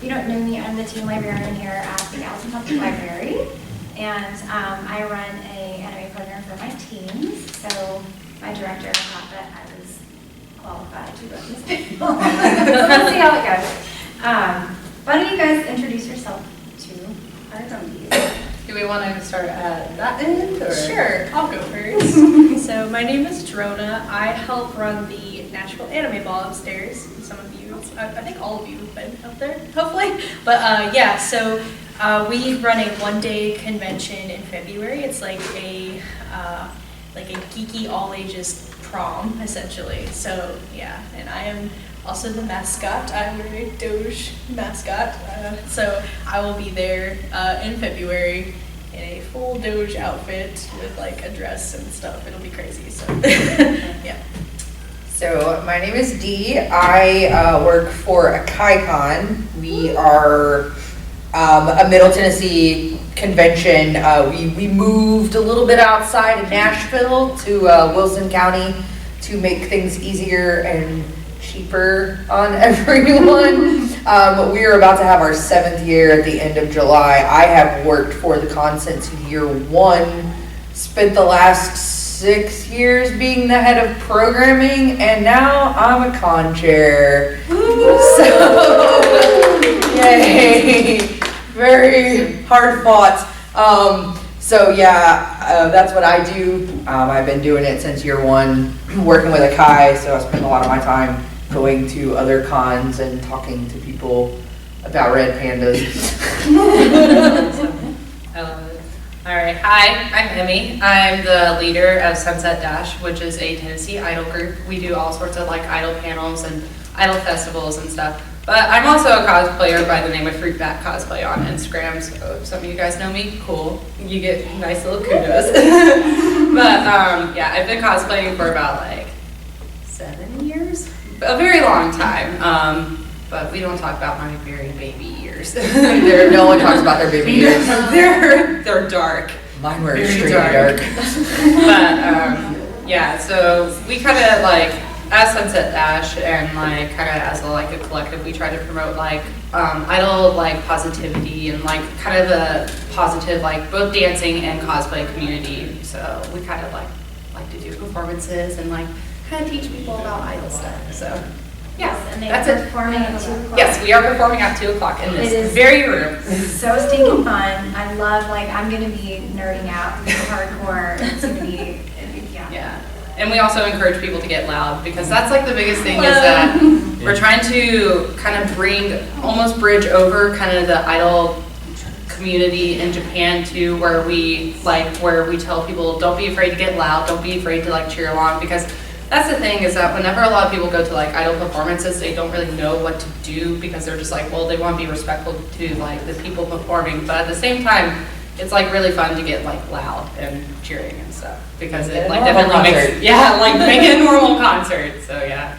you don't know me, I'm the teen librarian here at the Gallatin Public Library, and I run an anime program for my teens. So my director thought that I was qualified to run this panel. Let's see how it goes. Why don't you guys introduce yourself to our attendees? Do we want to start at that end? Or? Sure, I'll go first. So my name is Drona. I help run the Nashville Anime Ball upstairs. Some of you, I think all of you have been up there, hopefully. But yeah, so we run a one-day convention in February. It's like a geeky all-ages prom, essentially. So yeah, and I am also the mascot. I'm a Doge mascot. So I will be there in February in a full Doge outfit with like a dress and stuff. It'll be crazy. So yeah. So my name is Dee. I work for AkaiCon. We are a Middle Tennessee convention. We moved a little bit outside of Nashville to Wilson County to make things easier and cheaper on everyone. We are about to have our 7th year at the end of July. I have worked for the con since year 1, spent the last 6 years being the head of programming, and now I'm a con chair. So, yay, very hard fought. So yeah, that's what I do. I've been doing it since year 1, working with Akai, so I spend a lot of my time going to other cons and talking to people about red pandas. I love it. All right, hi, I'm Emmy. I'm the leader of Sunset Dash, which is a Tennessee idol group. We do all sorts of like idol panels and idol festivals and stuff. But I'm also a cosplayer by the name of Fruitbat Cosplay on Instagram. So if some of you guys know me, cool. You get nice little kudos. But yeah, I've been cosplaying for about like 7 years. A very long time. But we don't talk about my very baby years. No one talks about their baby years. They're dark. Mine were Very extremely dark. dark. But yeah, so we kind of like, as Sunset Dash and like kind of as a collective, we try to promote like idol like positivity and like kind of a positive like both dancing and cosplay community. So we kind of like to do performances and like kind of teach people about idol stuff. So yeah, And that's they're it. performing at 2 o'clock. Yes, we are performing at 2 o'clock in It this is very room. so stinking fun. I love, like, I'm gonna be nerding out, hardcore. It's gonna be, yeah. Yeah, and we also encourage people to get loud because that's like the biggest thing is that we're trying to kind of almost bridge over kind of the idol community in Japan to where we tell people don't be afraid to get loud, don't be afraid to like cheer along, because that's the thing is that whenever a lot of people go to like idol performances, they don't really know what to do because they're just like, well, they want to be respectful to like the people performing, but at the same time, it's like really fun to get like loud and cheering and stuff because it like definitely make it a normal concert. So yeah,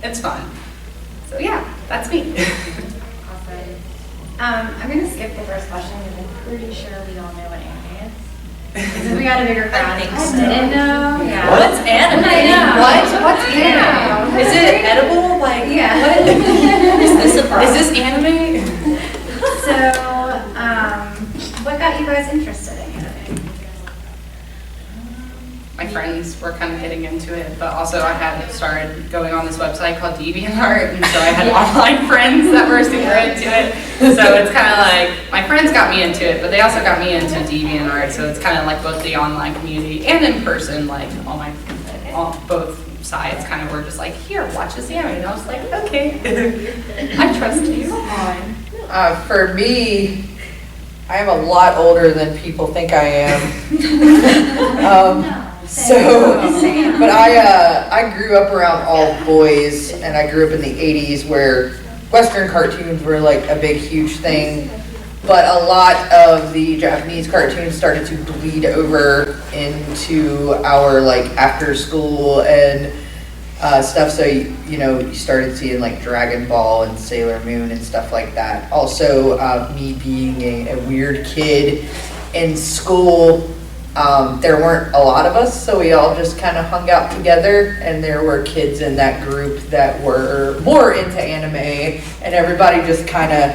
it's fun. So yeah, that's me. Awesome. I'm gonna skip the first question because I'm pretty sure we all know what anime is. Because we got a bigger crowd. think I so. didn't know. Yeah. What's anime? I know. What's Yeah. anime? Is it edible? Like Yeah. what? Is this anime? So, what got you guys interested in anime? My friends were kind of getting into it, but also I had started going on this website called DeviantArt, and so I had online friends that were super into it. So it's kind of like, my friends got me into it, but they also got me into DeviantArt, so it's kind of like both the online community and in person, like both sides kind of were just like, here, watch this anime, and I was like, okay, I trust you. For me, I am a lot older than people think I am. But I grew up around all boys, and I grew up in the 80s where Western cartoons were like a big, huge thing. But a lot of the Japanese cartoons started to bleed over into our like after school and stuff. So you started seeing like Dragon Ball and Sailor Moon and stuff like that. Also, me being a weird kid in school, there weren't a lot of us, so we all just kind of hung out together, and there were kids in that group that were more into anime, and everybody just kind of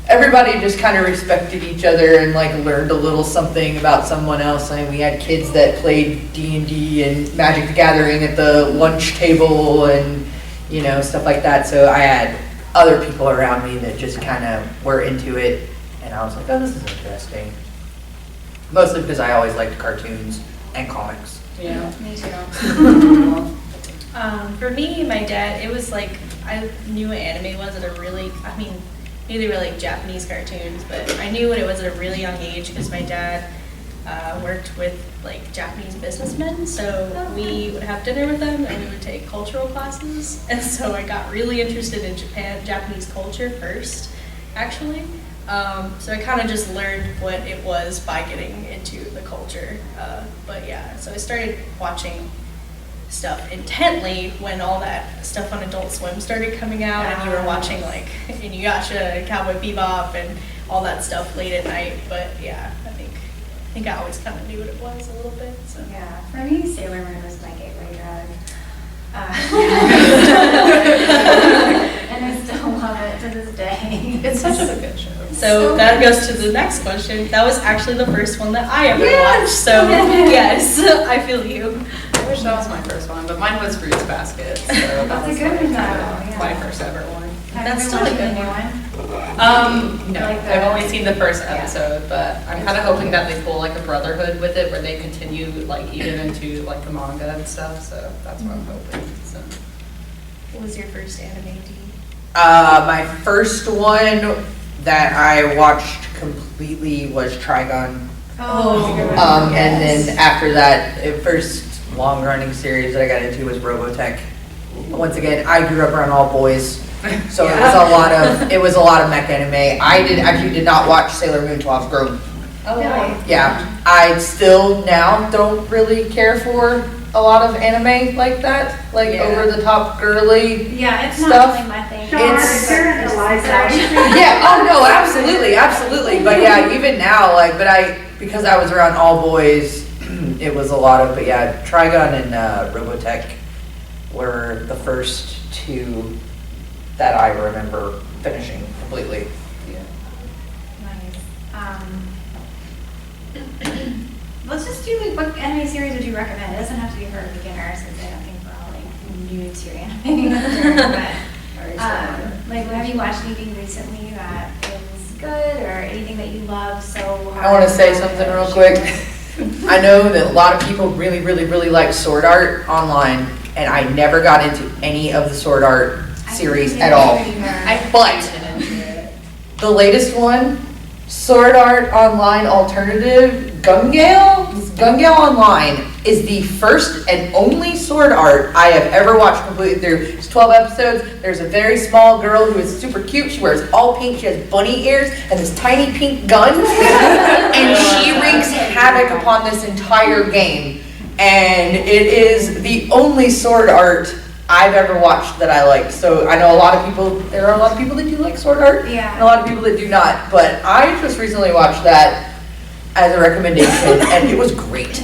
everybody just kind of respected each other and like learned a little something about someone else. I mean, we had kids that played D&D and Magic the Gathering at the lunch table and, you know, stuff like that. So I had other people around me that just kind of were into it. And I was like, oh, this is interesting. Mostly because I always liked cartoons and comics. Yeah. Me too. For me, my dad, it was like, I knew what anime was at a really, I mean, maybe they were like Japanese cartoons, but I knew what it was at a really young age because my dad worked with like Japanese businessmen. So we would have dinner with them and we would take cultural classes. And so I got really interested in Japanese culture first, actually. So I kind of just learned what it was by getting into the culture. But yeah, so I started watching stuff intently when all that stuff on Adult Swim started coming out, and you were watching like Inuyasha and Cowboy Bebop and all that stuff late at night. But yeah, I think I always kind of knew what it was a little bit. So Yeah, for me, Sailor Moon was my gateway drug. And I still love it to this day. It's such a good show. So that goes to the next question. That was actually the first one that I ever Yes! watched. So yes, I feel you. I wish that was my first one, but mine was Fruits Basket. So That's a good one, though. Yeah. my first ever one. Have you That's been still a watching good the new one? No, Like I've the- only seen the first Yeah. episode, but I'm kind of hoping that they pull like a brotherhood with it, where they continue like even into like the manga and stuff. So that's what I'm hoping. So. What was your first anime, Dee? My first one that I watched completely was Trigun. Oh, And then after that, the first long-running series that I got into was Robotech. Once again, I grew up around all boys, so it was a lot of mech anime. I actually did not watch Sailor Moon till I was grown. Oh, Really? Yeah, I still now don't really care for a lot of anime like that, like Yeah. over the top girly. Yeah, it's Stuff. not really my thing. It's- It's live action. Yeah, oh no, absolutely. But yeah, even now, like, because I was around all boys, it was a lot of, but yeah, Trigun and Robotech were the first two that I remember finishing completely. Nice. Let's just do like, what anime series would you recommend? It doesn't have to be for beginners, because I don't think we're all like new to anime. But like, have you watched anything recently that is good, or anything that you love so hard? I want to say something real quick. I know that a lot of people really like sword art online, and I never got into any of the sword art series at all. But the latest one, Sword Art Online Alternative, Gun Gale Online is the first and only sword art I have ever watched completely through. It's 12 episodes. There's a very small girl who is super cute. She wears all pink. She has bunny ears and this tiny pink gun. And she wreaks havoc upon this entire game. And it is the only sword art I've ever watched that I liked. So I know there are a lot of people that do like sword art. Yeah. And a lot of people that do not. But I just recently watched that as a recommendation, and it was great.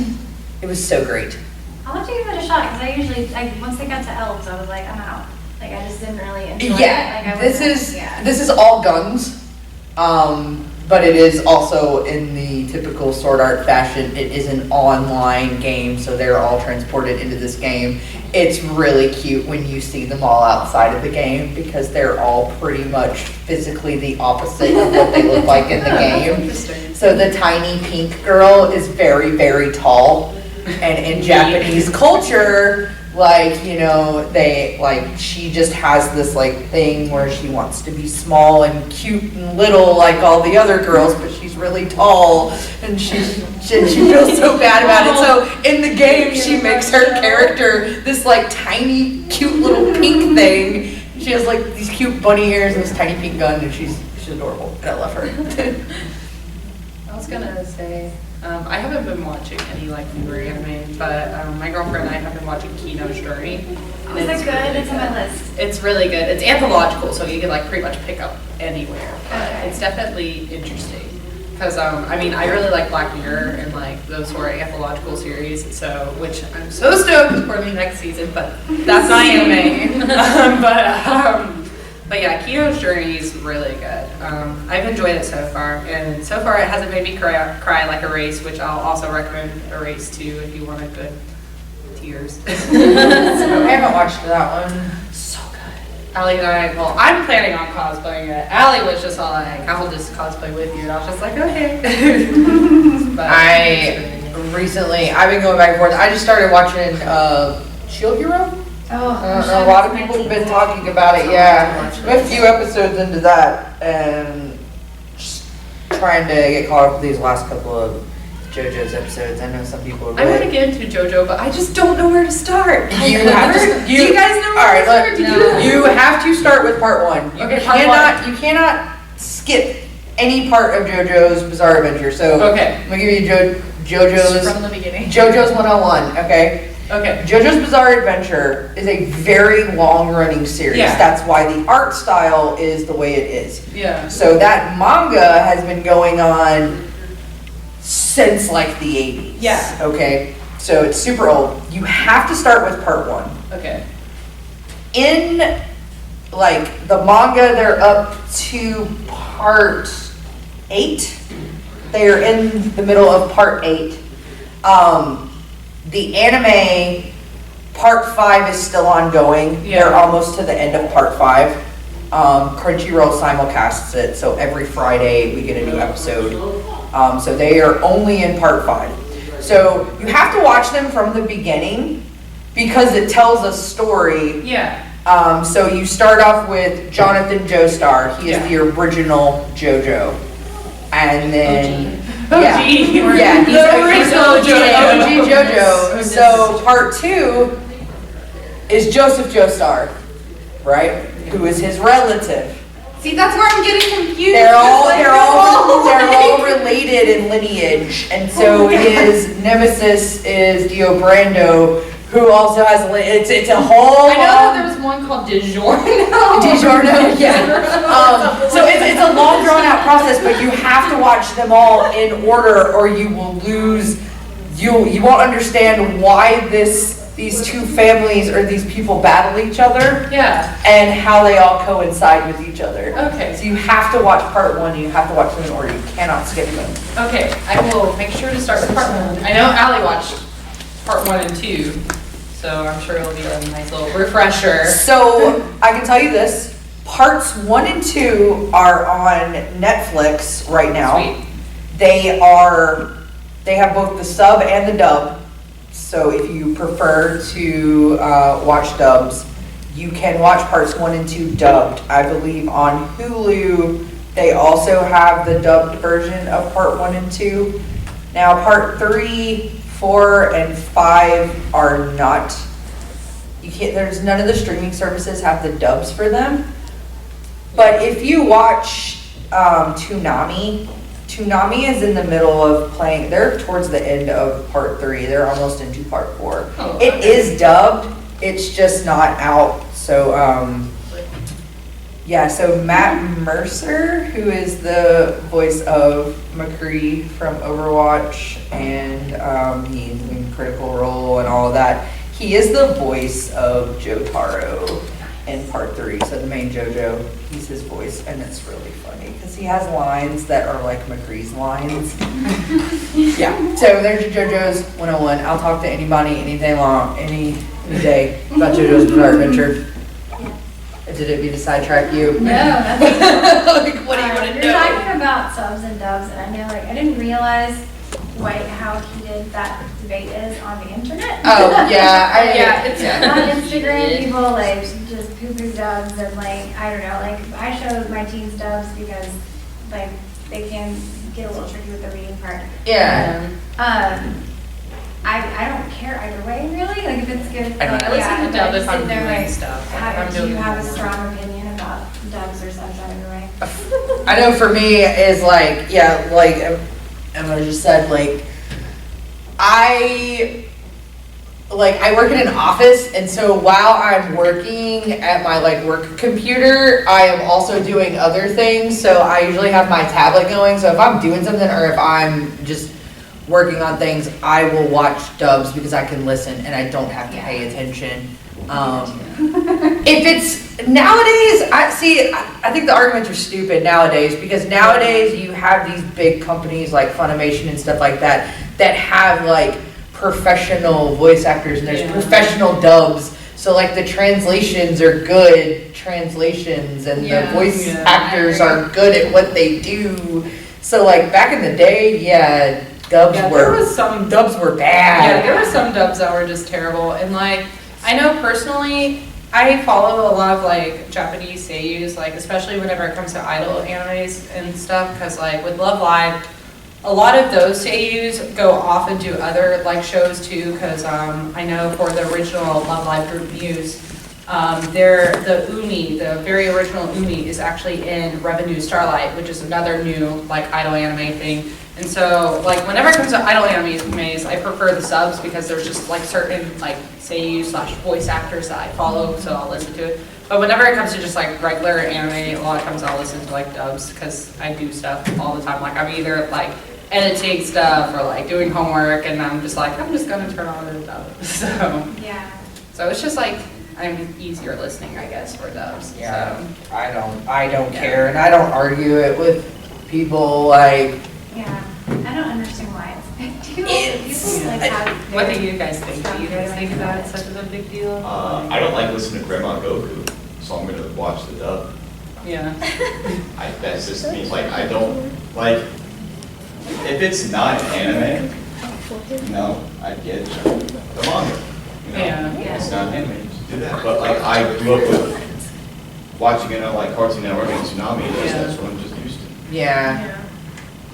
It was so great. I'll have to give it a shot, because I usually, like, once they got to elves, I was like, I'm out. Like, I just didn't really enjoy it. Yeah, Like, I this wasn't- is all guns, but it is also in the typical sword art fashion. It is an online game, so they're all transported into this game. It's really cute when you see them all outside of the game, because they're all pretty much physically the opposite of what they look like in the game. Interesting. So the tiny pink girl is very tall, and in Japanese culture, like, you know, she just has this like thing where she wants to be small and cute and little like all the other girls, but she's really tall, and she feels so bad about it. So in the game, she makes her character this like tiny cute little pink thing. She has like these cute bunny ears and this tiny pink gun, and she's adorable, and I love her. I was gonna say, I haven't been watching any like newer anime, but my girlfriend and I have been watching Kino's Journey. And Is it good? really It's on my list. It's really good. It's anthological, so you can like pretty much pick up anywhere. But Okay. it's definitely interesting. Because I mean, I really like Black Mirror and like those sort of anthological series. So, which I'm so stoked for the next season, but that's not anime. But yeah, Kyo's journey is really good. I've enjoyed it so far, and so far it hasn't made me cry like Erase, which I'll also recommend Erase too if you want a good tears. I haven't watched that one. So good. Allie and I, well, I'm planning on cosplaying it. Allie was just all like, I will just cosplay with you, and I was just like, okay. But I've been going back and forth. I just started watching Shield Hero. A lot of people have been talking about it, yeah. I'm a few episodes into that and just trying to get caught up with these last couple of JoJo's episodes. I know some people are I want to get into JoJo, but I just don't know where to start. Do you guys know where to start? You have to start with part 1. You cannot skip any part of JoJo's Bizarre Adventure. So okay. I'm gonna give you JoJo's from the beginning. JoJo's 101, okay? Okay. JoJo's Bizarre Adventure is a very long-running series. Yeah. That's why the art style is the way it is. Yeah. So that manga has been going on since like the 80s. Yeah. Okay? So it's super old. You have to start with part 1. Okay. In like the manga, they're up to part 8. They are in the middle of part 8. The anime, part 5 is still ongoing. Yeah. They're almost to the end of part 5. Crunchyroll simulcasts it, so every Friday we get a new episode. So they are only in part 5. So you have to watch them from the beginning because it tells a story. Yeah. So you start off with Jonathan Joestar. He is Yeah. the original JoJo. And then... OG. Yeah, he's The original OG JoJo. So part 2 is Joseph Joestar, right? Who is his relative. See, that's where I'm getting confused. They're all related in lineage, and so his nemesis is Dio Brando, who also has it's a whole. I know that there was one called DiGiorno. DiGiorno, yeah. So it's a long drawn out process, but you have to watch them all in order, or you will lose. You won't understand why these two families or these people battle each other. Yeah. And how they all coincide with each other. Okay. So you have to watch part 1. You have to watch them in order. You cannot skip them. Okay, I will make sure to start with part 1. I know Allie watched part 1 and 2, so I'm sure it'll be a nice little refresher. So I can tell you this. Parts 1 and 2 are on Netflix right now. Sweet. They have both the sub and the dub. So if you prefer to watch dubs, you can watch parts 1 and 2 dubbed. I believe on Hulu, they also have the dubbed version of part 1 and 2. Now part 3, 4, and 5 are not. There's none of the streaming services have the dubs for them. But if you watch Toonami is in the middle of playing. They're towards the end of part 3. They're almost into part 4. Oh, It okay. is dubbed. It's just not out. So, yeah. So Matt Mercer, who is the voice of McCree from Overwatch, and he's in Critical Role and all of that. He is the voice of Jotaro in part 3. So the main JoJo, he's his voice, and it's really funny because he has lines that are like McCree's lines. Yeah. So there's JoJo's 101. I'll talk to anybody, any day long, any day about JoJo's Bizarre Adventure. Did it mean to sidetrack you? No, that's Like, what do you want to You're know? talking about subs and dubs, and I know, like, I didn't realize quite how heated that debate is on the internet. Oh, yeah. Yeah, it's On Instagram, people like just poo-poo dubs, and like, I don't know, like, I show my teens dubs because like they can get a little tricky with the reading part. Yeah. I don't care either way, really. Like, if it's good, I don't know. I listen to dub if I'm they're doing like, stuff. Like, I'm do you doing have a more. strong opinion about dubs or subs either way? I know for me is like, yeah, like Emma just said, like I work in an office, and so while I'm working at my like work computer, I am also doing other things. So I usually have my tablet going. So if I'm doing something or if I'm just working on things, I will watch dubs because I can listen and I don't have to pay attention If it's nowadays, I think the arguments are stupid nowadays, because nowadays you have these big companies like Funimation and stuff like that have like professional voice actors, and there's professional dubs. So like the translations are good translations, and the voice actors are good at what they do. So like back in the day, dubs were bad. Yeah, there were some dubs that were just terrible, and like I know personally, I follow a lot of like Japanese seiyus, like especially whenever it comes to idol animes and stuff, because like with Love Live, a lot of those seiyus go off and do other like shows too, because I know for the original Love Live group Muse, the Umi, the very original Umi, is actually in Revenue Starlight, which is another new like idol anime thing. And so like whenever it comes to idol animes, I prefer the subs, because there's just like certain like seiyuu / voice actors that I follow, so I'll listen to it. But whenever it comes to just like regular anime, a lot of times I'll listen to like dubs, because I do stuff all the time. Like I'm either like editing stuff or like doing homework, and I'm just gonna turn on the dub. So it's just like I'm easier listening, I guess, for dubs. Yeah, So. I don't care, and I don't argue it with people like. Yeah, I don't understand why it's a big deal. People like have What do you guys think? Do you guys think that it's such a big deal? I don't like listening to Grandma Goku, so I'm gonna watch the dub. Yeah. That's just me. Like I don't like if it's not anime. No, I get the manga. You know, Yeah. It's not anime. Just do that. But like I grew up with watching like Cartoon Network and Tsunami. That's what I'm just used to. Yeah.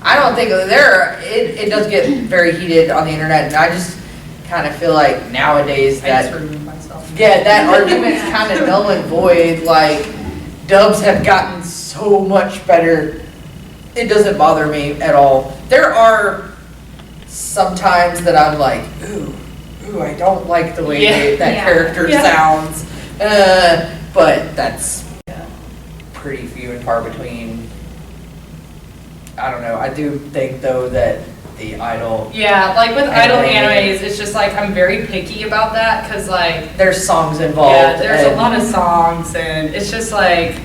I don't think it does get very heated on the internet, and I just kind of feel like nowadays I just that removed myself. that argument's kind of null and void. Like dubs have gotten so much better. It doesn't bother me at all. There are some times that I'm like, ooh, I don't like the way that character sounds. But that's pretty few and far between. I don't know. I do think though that the idol. Yeah, like with idol animes, it's just like I'm very picky about that, because like there's songs involved. Yeah, there's a lot of songs, and it's just like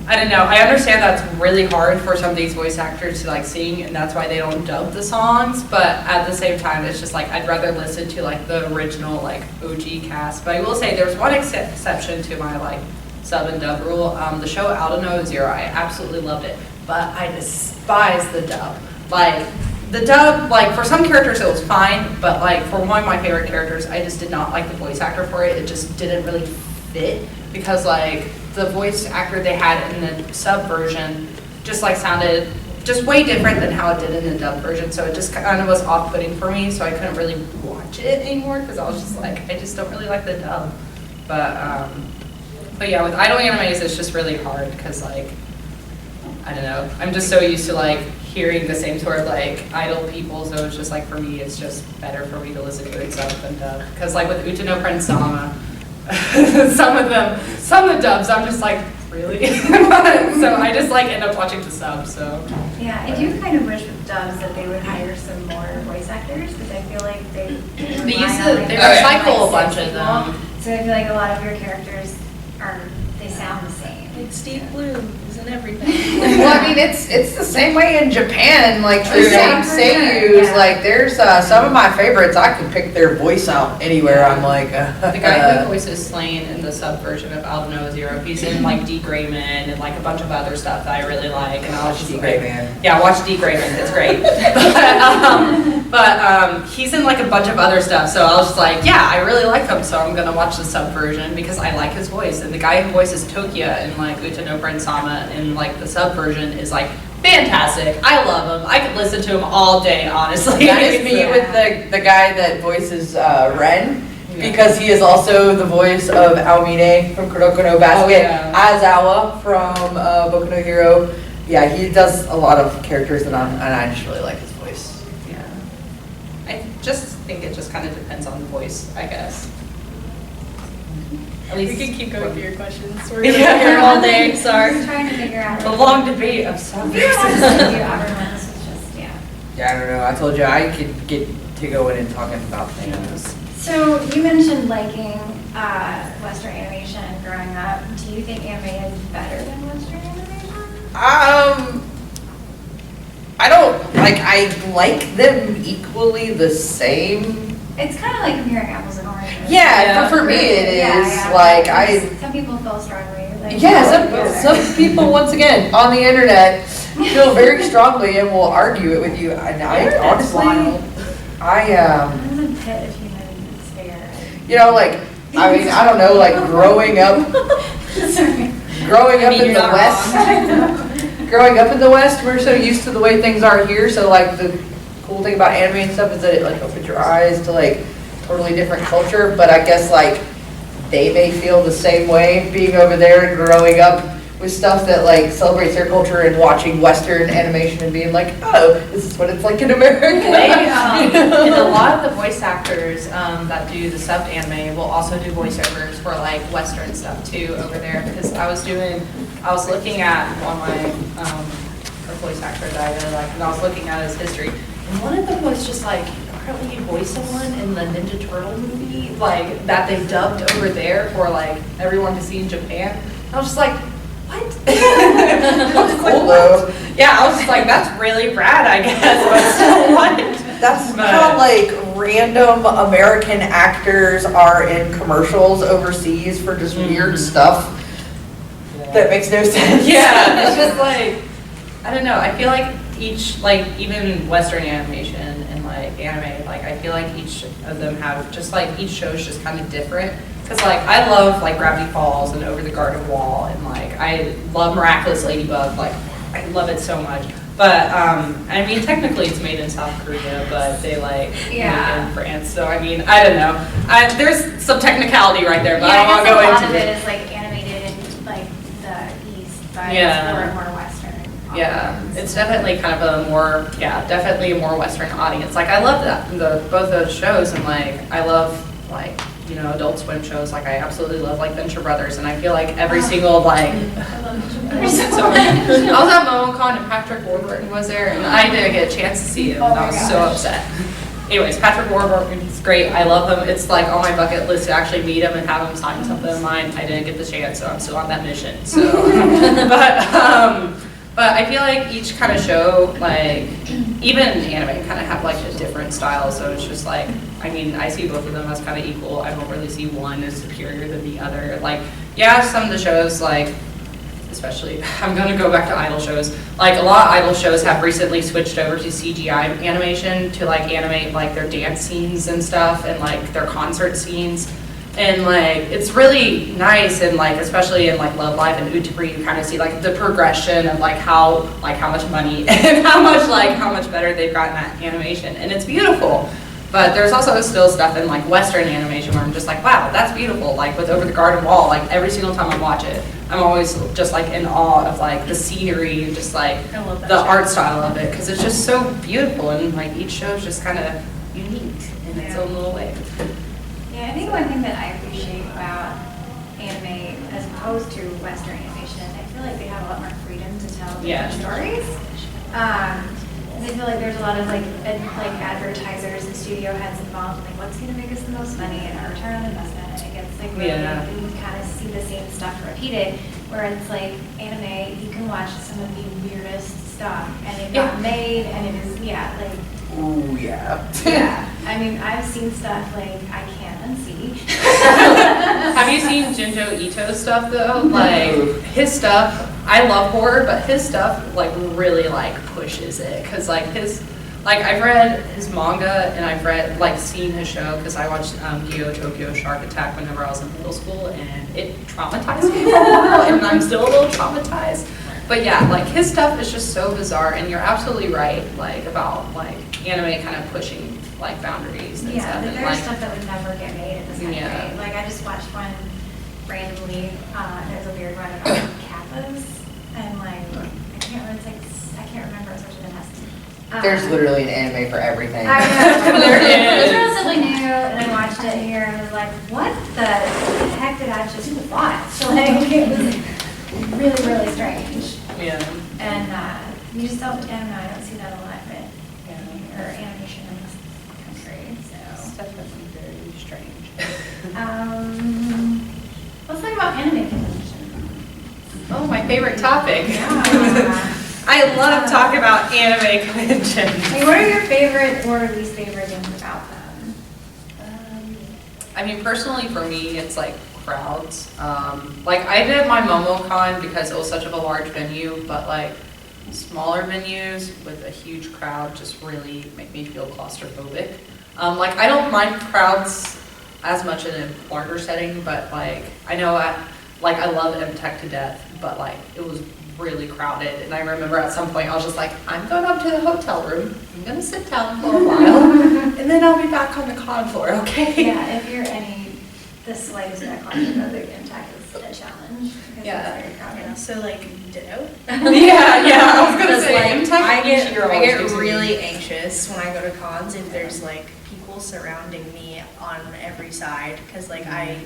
I don't know. I understand that's really hard for some of these voice actors to like sing, and that's why they don't dub the songs. But at the same time, it's just like I'd rather listen to like the original like OG cast. But I will say there's one exception to my like sub and dub rule. The show Out of No Zero, I absolutely loved it, but I despise the dub. Like the dub, like for some characters it was fine, but like for one of my favorite characters, I just did not like the voice actor for it. It just didn't really fit, because like the voice actor they had in the sub version just like sounded just way different than how it did in the dub version. So it just kind of was off-putting for me, so I couldn't really watch it anymore, because I was just like, I just don't really like the dub. But yeah, with idol animes, it's just really hard, because like, I don't know, I'm just so used to like hearing the same sort of like idol people, so it's just like for me, it's just better for me to listen to it sub than dub. Because like with Uta no Prince Sama, some of the dubs, I'm just like, really? So I just like end up watching the sub, so. Yeah, I do kind of wish with dubs that they would hire some more voice actors, because I feel like they recycle a bunch of them. So I feel like a lot of your characters they sound the same. Like Steve Bloom is in everything. Well, I mean, it's the same way in Japan. Like the Yeah, same for seiyus. sure, yeah. Like there's some of my favorites. I can pick their voice out anywhere. I'm like. The guy who voices Slain in the sub version of Out of No Zero, he's in like D. Grayman and like a bunch of other stuff that I really like, and I was just like, yeah, watch D. Grayman, it's great. But he's in like a bunch of other stuff, so I was just like, yeah, I really like him, so I'm gonna watch the sub version because I like his voice. And the guy who voices Tokia in like Uta no Prince Sama in like the sub version is like fantastic. I love him. I could listen to him all day, honestly. That is me with the guy that voices Ren. Because he is also the voice of Aomine from Kuroko no Basket, Aizawa from Boku no Hero. Yeah, he does a lot of characters and I just really like his voice. Yeah. I just think it just kind of depends on the voice, I guess. At We least can keep going through your questions. We're gonna be here all day. I'm Sorry. trying to figure out. the long debate of sub We don't have to do everyone. This was just Yeah, I don't know. I told you I could get to go in and talking about things. So you mentioned liking Western animation growing up. Do you think anime is better than Western animation? I don't, I like them equally the same. It's kind of like comparing apples and oranges. Yeah, for me it is, Yeah. Some people feel strongly. Some people, once again, on the internet, feel very strongly and will argue it with you. And I honestly, There's a pit of human despair. I don't know, growing up in the West. Growing up in the West, we're so used to the way things are here, so the cool thing about anime and stuff is that it opens your eyes to totally different culture, but I guess they may feel the same way being over there and growing up with stuff that celebrates their culture and watching Western animation and being oh, this is what it's like in America. And a lot of the voice actors that do the subbed anime will also do voiceovers for Western stuff too over there, because I was looking at one of my voice actor that I really like, and I was looking at his history, and one of them was just apparently he voiced someone in the Ninja Turtle movie that they dubbed over there for everyone to see in Japan. And I was just what? That's cool though. Yeah, I was just that's really rad, I guess, but still what? That's how random American actors are in commercials overseas for just weird stuff that makes no sense. Yeah, it's just I don't know, I feel each, even Western animation and anime, I feel each of them have just each show is just kind of different. Because I love Gravity Falls and Over the Garden Wall, and I love Miraculous Ladybug, I love it so much. But I mean, technically it's made in South Korea, but they make it in France. So I mean, I don't know. There's some technicality right there, but I don't want to go into it. A lot of it is animated in the East, but it's more Western. Yeah, it's definitely kind of a more, definitely a more Western audience. I love that both those shows, and I love Adult Swim shows. I absolutely love Venture Brothers, and I feel every single I love Venture Sorry. I was at MomoCon and Patrick Warburton was there, and I didn't get a chance to see him, and I was so upset. Anyways, Patrick Warburton is great. I love him. It's on my bucket list to actually meet him and have him sign something of mine. I didn't get the chance, so I'm still on that mission. So, but I feel each kind of show, even anime, kind of have a different style. So it's just I mean, I see both of them as kind of equal. I don't really see one as superior than the other. Some of the shows, especially, I'm going to go back to idol shows. A lot of idol shows have recently switched over to CGI animation to animate their dance scenes and stuff, and their concert scenes. And it's really nice, and especially in Love Live and Utapri, you kind of see the progression of how much money and how much better they've gotten at animation, and it's beautiful. But there's also still stuff in Western animation where I'm just wow, that's beautiful. With Over the Garden Wall, every single time I watch it, I'm always just in awe of the scenery, just the art style of it, because it's just so beautiful, and each show is just kind of unique in its own little way. Yeah, I think one thing that I appreciate about anime as opposed to Western animation, I feel they have a lot more freedom to tell different stories. I feel there's a lot of advertisers and studio heads involved in what's going to make us the most money and our return on investment. And it gets you kind of see the same stuff repeated. Where it's anime, you can watch some of the weirdest stuff, and it got made, and it is Ooh, yeah. yeah. I mean, I've seen stuff I can't unsee. Have you seen Junjo Ito's stuff though? His stuff, I love horror, but his stuff really pushes it, because his I've read his manga, and I've read seen his show, because I watched Gyo Tokyo Shark Attack whenever I was in middle school, and it traumatized me for a while, and I'm still a little traumatized. But yeah, his stuff is just so bizarre, and you're absolutely right, about anime kind of pushing boundaries and stuff. Yeah, there's stuff that would never get made in this country. I just watched one randomly. There's a weird one about kappas, and I can't remember. I can't remember. It's such a mess. There's literally an anime for everything. I know. It was relatively new, and I watched it here, and was what the heck did I just watch? It was really, really strange. Yeah. And you just don't, I don't know, I don't see that a lot, but or animation country, so. It's definitely very strange. Let's talk about anime convention. Oh, my favorite topic. Yeah. I love talking about anime conventions. Like, what are your favorite or least favorite things about them? I mean, personally for me, it's like crowds. Like I did my MomoCon because it was such of a large venue, but like smaller venues with a huge crowd just really make me feel claustrophobic. Like I don't mind crowds as much in a larger setting, but like I know I love MTech to death, but like it was really crowded, and I remember at some point I was just like, I'm going up to the hotel room, I'm gonna sit down for a while, and then I'll be back on the con floor, okay? Yeah, if you're the slightest bit claustrophobic, MTech is a challenge. Because Yeah. it's very crowded. So like ditto. Yeah, I was gonna Because, say, like, MTech I each year get always gives me- really anxious when I go to cons if there's like people surrounding me on every side, because like I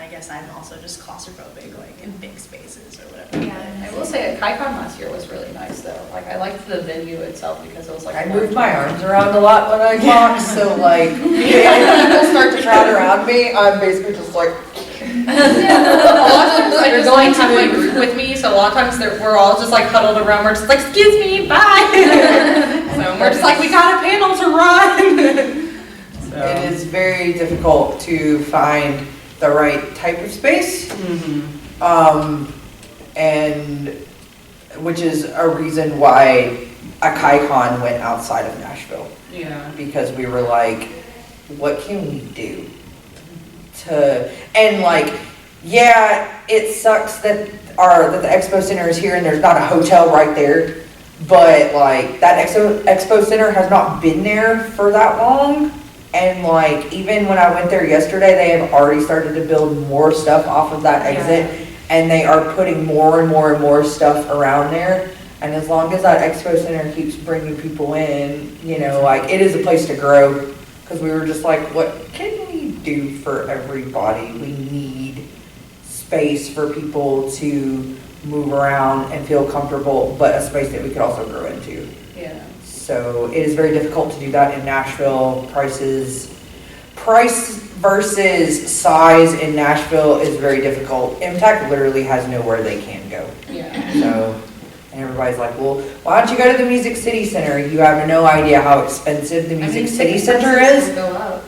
guess I'm also just claustrophobic, like in big spaces or whatever. Yeah. I will say AkaiCon last year was really nice though. Like I liked the venue itself because it was like. I move my arms around a lot when I talk, so like, when people start to crowd around me, I'm basically just like. A lot of times I just like have my group with me, so a lot of times we're all just like huddled around. We're just like, excuse me, bye. So we're just like, we got a panel to run. It is very difficult to find the right type of space, and which is a reason why AkaiCon went outside of Nashville, Yeah. because we were like, what can we do and like, yeah, it sucks that the expo center is here and there's not a hotel right there, but like that expo center has not been there for that long. And like, even when I went there yesterday, they have already started to build more stuff off of that exit. And they are putting more and more and more stuff around there. And as long as that expo center keeps bringing people in, you know, like it is a place to grow. Because we were just like, what can we do for everybody? We need space for people to move around and feel comfortable, but a space that we could also grow into. Yeah. So it is very difficult to do that in Nashville. Price versus size in Nashville is very difficult. MTech literally has nowhere they can go. Yeah. So, and everybody's like, well, why don't you go to the Music City Center? You have no idea how expensive the Music City Center is,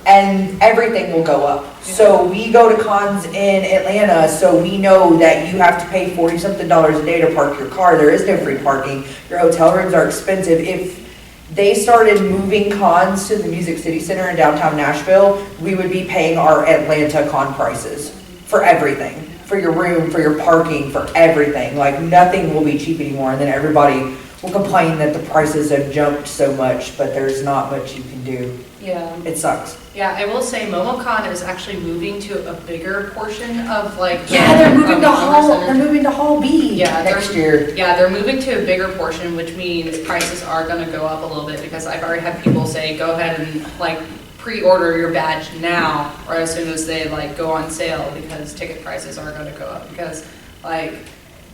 and everything will go up. Yeah. So we go to cons in Atlanta, so we know that you have to pay $40-something a day to park your car. There is no free parking. Your hotel rooms are expensive. If they started moving cons to the Music City Center in downtown Nashville, we would be paying our Atlanta con prices for everything. For your room, for your parking, for everything. Like nothing will be cheap anymore, and then everybody will complain that the prices have jumped so much, but there's not much you can do. Yeah. It sucks. Yeah, I will say MomoCon is actually moving to a bigger portion of like. Yeah, they're moving to Center. They're moving to Hall B next year. Yeah, they're moving to a bigger portion, which means prices are gonna go up a little bit, because I've already had people say, go ahead and like pre-order your badge now, or as soon as they like go on sale, because ticket prices are gonna go up. Because like,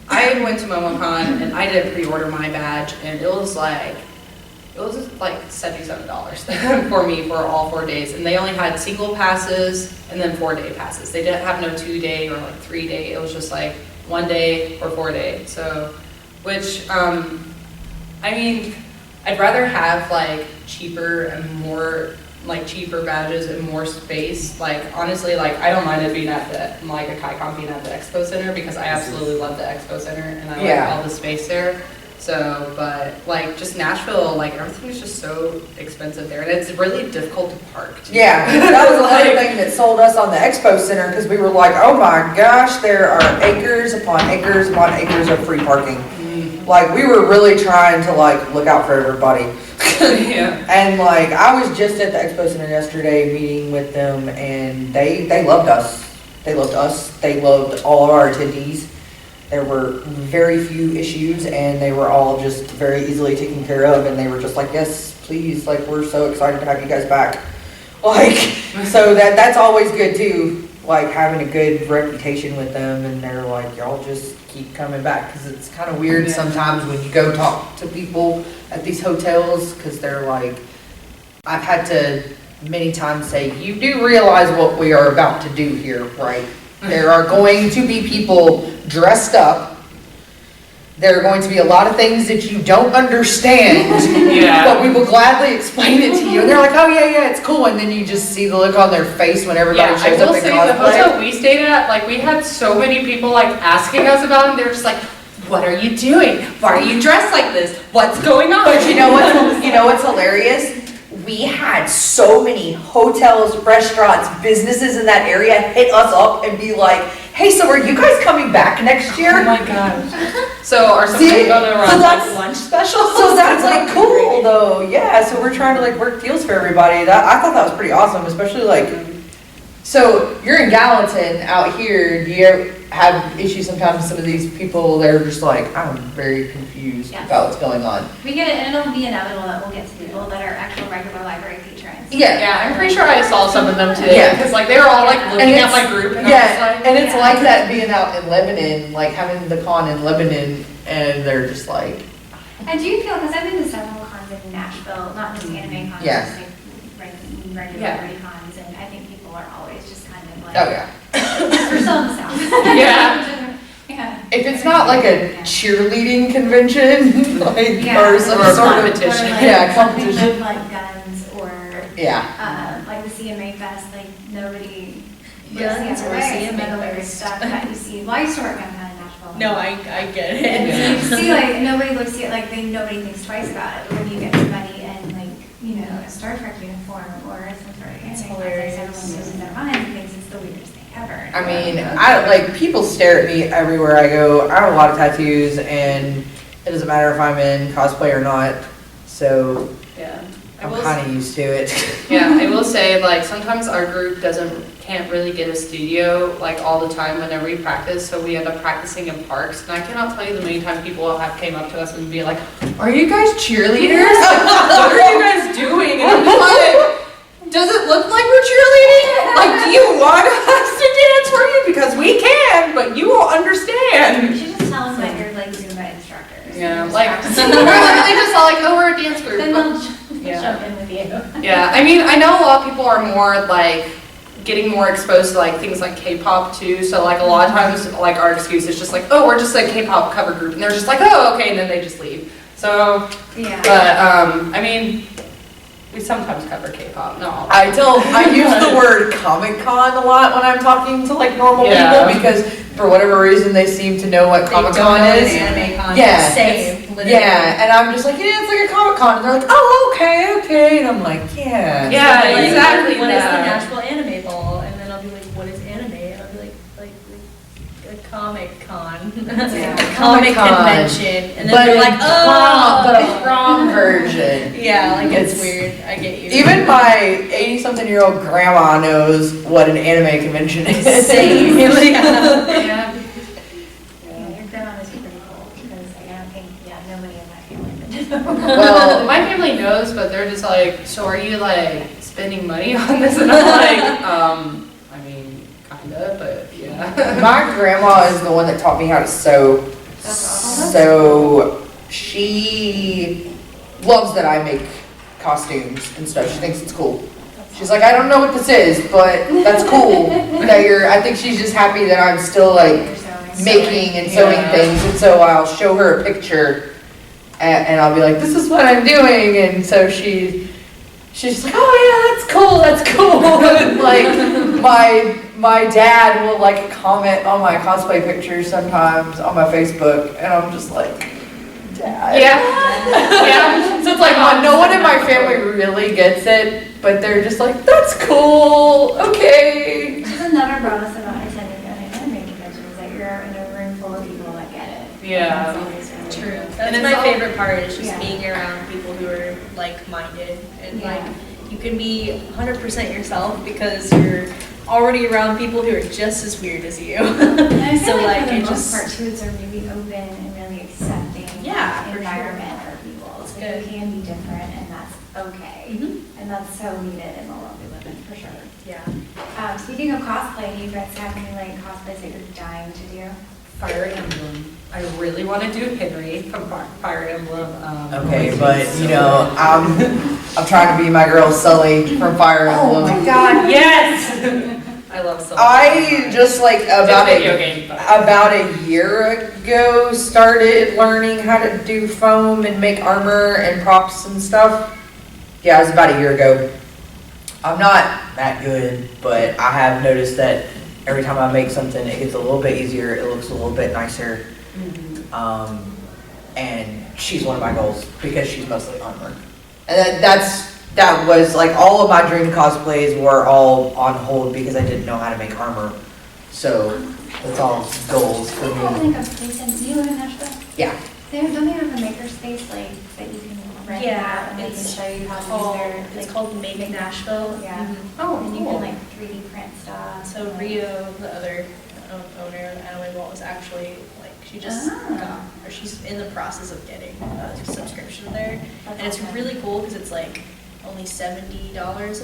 I went to MomoCon and I did pre-order my badge, and it was like $77 for me for all 4 days, and they only had single passes and then 4-day passes. They didn't have no 2-day or like 3-day. It was just like 1 day or 4 day. So, which I mean, I'd rather have like cheaper and more like cheaper badges and more space. Like honestly, like I don't mind it being at the like AkaiCon being at the Expo Center, because I absolutely love the Expo Center and I like all the space there. So, but like just Nashville, like everything is just so expensive there, and it's really difficult to park too. Yeah, that was another thing that sold us on the Expo Center, because we were like, oh my gosh, there are acres upon acres upon acres of free parking. Like we were really trying to like look out for everybody. Yeah. And like I was just at the Expo Center yesterday meeting with them, and they loved us. They loved us. They loved all of our attendees. There were very few issues, and they were all just very easily taken care of, and they were just like, yes, please, like, we're so excited to have you guys back. Like, so that's always good too, like having a good reputation with them, and they're like, y'all just keep coming back, because it's kind of weird sometimes when you go talk to people at these hotels, because they're like, I've had to many times say, you do realize what we are about to do here, right? There are going to be people dressed up. There are going to be a lot of things that you don't understand, but we will gladly explain it to you. And they're like, oh yeah, it's cool. And then you just see the look on their face when everybody shows up in the cosplay. hotel we stayed at, like we had so many people like asking us about them. They're just like, what are you doing? Why are you dressed like this? What's going on? But you know what's hilarious? We had so many hotels, restaurants, businesses in that area hit us up and be like, hey, so are you guys coming back next year? Oh my gosh. So are some people going to run so like that's- lunch special? So that's like cool though, yeah, so we're trying to like work deals for everybody. I thought that was pretty awesome, especially like, So you're in Gallatin out here. Do you have issues sometimes with some of these people? They're just like, I'm very confused Yes. about what's going on. We get it, and it'll be inevitable that we'll get to people that are actual regular library patrons. Yeah, I'm pretty sure I saw some of them today, Yeah. because like they were all like Yeah. looking And at my it's- group and I was Yeah, like, and it's Yeah. like that being out in Lebanon, like having the con in Lebanon, and they're just like, I do feel, because I've been to several cons in Nashville, not just anime cons, Yeah. just like regular Yeah. library cons, and I think people are always just kind of like, oh yeah. we're still in the South. Yeah. Yeah. If it's not like a cheerleading convention, like, Yeah. or some Or a sort of, competition. Or like Yeah, something competition. with like guns or, yeah. like the CMA Fest, like nobody. Guns or CMA Some of the weird Fest. stuff that you see, well, I used to work in Nashville. No, I get it. And so you see, like, nobody looks at, like, nobody thinks twice about it, but when you get somebody in, like, you know, a Star Trek uniform or some sort of It's anime, hilarious. like, everyone loses their mind and thinks it's the weirdest thing ever. I mean, I like people stare at me everywhere I go. I have a lot of tattoos, and it doesn't matter if I'm in cosplay or not. So yeah. I I'm will kind of used to it. Yeah, I will say, like, sometimes our group can't really get a studio, like, all the time whenever we practice, so we end up practicing in parks, and I cannot tell you the many times people have came up to us and be like, are you guys cheerleaders? Like, what are you guys doing? And I'm just like, does it look like we're cheerleading? Like, do you want us to dance for you? Because we can, but you won't You understand. should just tell them that you're, like, Zumba instructors. Yeah, Just like, practicing. we're literally just all like, oh, we're a dance group. Then they'll Yeah. jump in with you. Yeah, I mean, I know a lot of people are more like getting more exposed to like things like K-pop too. So like a lot of times, like our excuse is just like, oh, we're just a K-pop cover group, and they're just like, oh, okay, and then they just leave. So, Yeah. but I mean, we sometimes cover K-pop. No, I use the word Comic-Con a lot when I'm talking to like normal Yeah. people, because for whatever reason they seem to know what Comic-Con is. Anime con. Yeah. Same. Literally. Yeah, and I'm just like, yeah, it's like a Comic-Con. And they're like, oh, okay. And I'm like, yeah. Yeah, Like, exactly What is the that. Nashville Anime Ball? And then I'll be like, what is anime? And I'll be like a Comic Con. Yeah. A comic Comic-Con. convention. And then But they're in like, but a oh. prom version. Yeah, like it's It's- weird. I get you. Even my 80-something-year-old grandma knows what an anime convention is. Same. Yeah. Yeah, your grandma must be pretty cool, because I don't think, nobody in my family would know. Well, my family knows, but they're just like, so are you like spending money on this? And I'm like, I mean, kinda, but yeah. My grandma is the one that taught me how to sew. That's awesome. So she loves that I make costumes and stuff. She thinks it's cool. She's like, I don't know what this is, but that's cool that I think she's just happy that I'm still like You're sewing. making and sewing Yeah. things. And so I'll show her a picture and I'll be like, this is what I'm doing. And so she's like, oh yeah, that's cool. And like my dad will like comment on my cosplay pictures sometimes on my Facebook, and I'm just like, Dad. Yeah. Yeah. So it's like no one in my family really gets it, but they're just like, that's cool, okay. Which is another bonus about attending an anime convention, is that you're in a room full of people that get it. Yeah. That's always really True. cool. That's it's my all- favorite part, is just Yeah. being around people who are like-minded. And Yeah. like, you can be 100% yourself because you're already around people who are just as weird as you. And I feel So, like like, for the it most just- part too, it's a really open and really accepting Yeah, for sure. environment for people. It's So good. you can be different, and that's okay. Mhm. And that's so needed in the world we live in, for sure. Yeah. Speaking of cosplay, do you guys have any like cosplays that you're dying to do? Fire Emblem. I really want to do Henry from Fire Emblem. Okay, but you know, I'm trying to be my girl Sully from Fire Emblem. Oh my god, yes! I love Summer. I just like It's a about video a, game, but about a year ago started learning how to do foam and make armor and props and stuff. Yeah, it was about a year ago. I'm not that good, but I have noticed that every time I make something, it gets a little bit easier, it looks a little bit nicer. And she's one of my goals because she's mostly armor. And that was like all of my dream cosplays were all on hold because I didn't know how to make armor. So that's all goals for They have me. like a place in, do you live in Nashville? Yeah. Don't they have a makerspace like that you can rent Yeah, out and they can it's show you how to called, use their, it's like, called Make Nashville. Yeah. Oh, and you cool. can like 3D print stuff. So Rio, the other owner of Anime Vault, was actually like, she just got, or she's in the process of getting a subscription there. That's And it's awesome. really cool because it's like only $70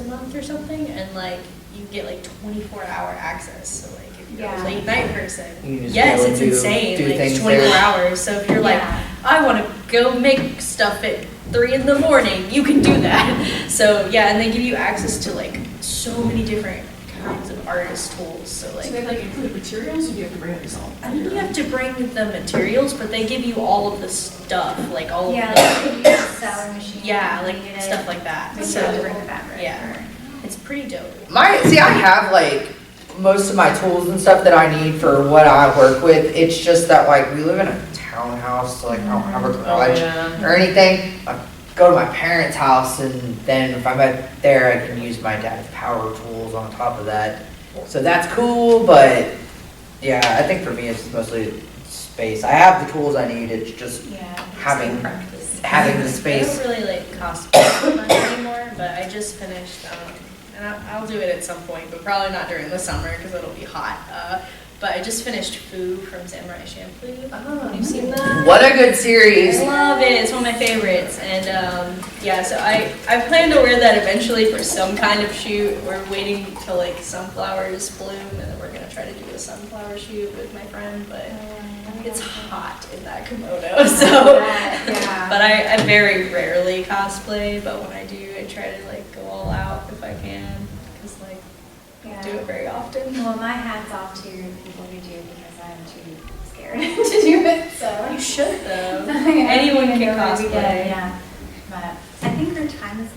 a month or something, and like you get like 24-hour access. So like if you're Yeah. a late night person, You just yes, go it's do insane. Like things it's 24 there. hours. So if you're like, Yeah. I want to go make stuff at 3 in the morning, you can do that. So yeah, and they give you access to like so many different kinds of artist tools. So like, So they like include materials, or do you have to bring it yourself? I think you have to bring the materials, but they give you all of the stuff, like all Yeah, of like the, you use a sewing machine. yeah, and like you get it. stuff like that. Maybe So you have to bring the fabric. yeah. or- it's pretty dope. I have like most of my tools and stuff that I need for what I work with. It's just that like we live in a townhouse, so like I don't have a garage yeah. or anything. I go to my parents' house and then if I'm at there, I can use my dad's power tools on top of that. So that's cool, but yeah, I think for me it's mostly space. I have the tools I need. It's just Yeah. having the I space. don't really like cosplay much anymore, but I just finished, and I'll do it at some point, but probably not during the summer because it'll be hot. But I just finished Fu from Samurai Champloo. Have you seen that? What a good series. I love it. It's one of my favorites. And yeah, so I plan to wear that eventually for some kind of shoot. We're waiting till like sunflowers bloom, and then we're gonna try to do a sunflower shoot with my friend. But it's hot in that kimono, so. Yeah. But I very rarely cosplay. But when I do, I try to like go all out if I can, because like I don't do it very often. Well, my hat's off to people who do because I'm too scared to do it, so. You should though. Anyone Anyone can cosplay. cosplay. Yeah, but I think our time is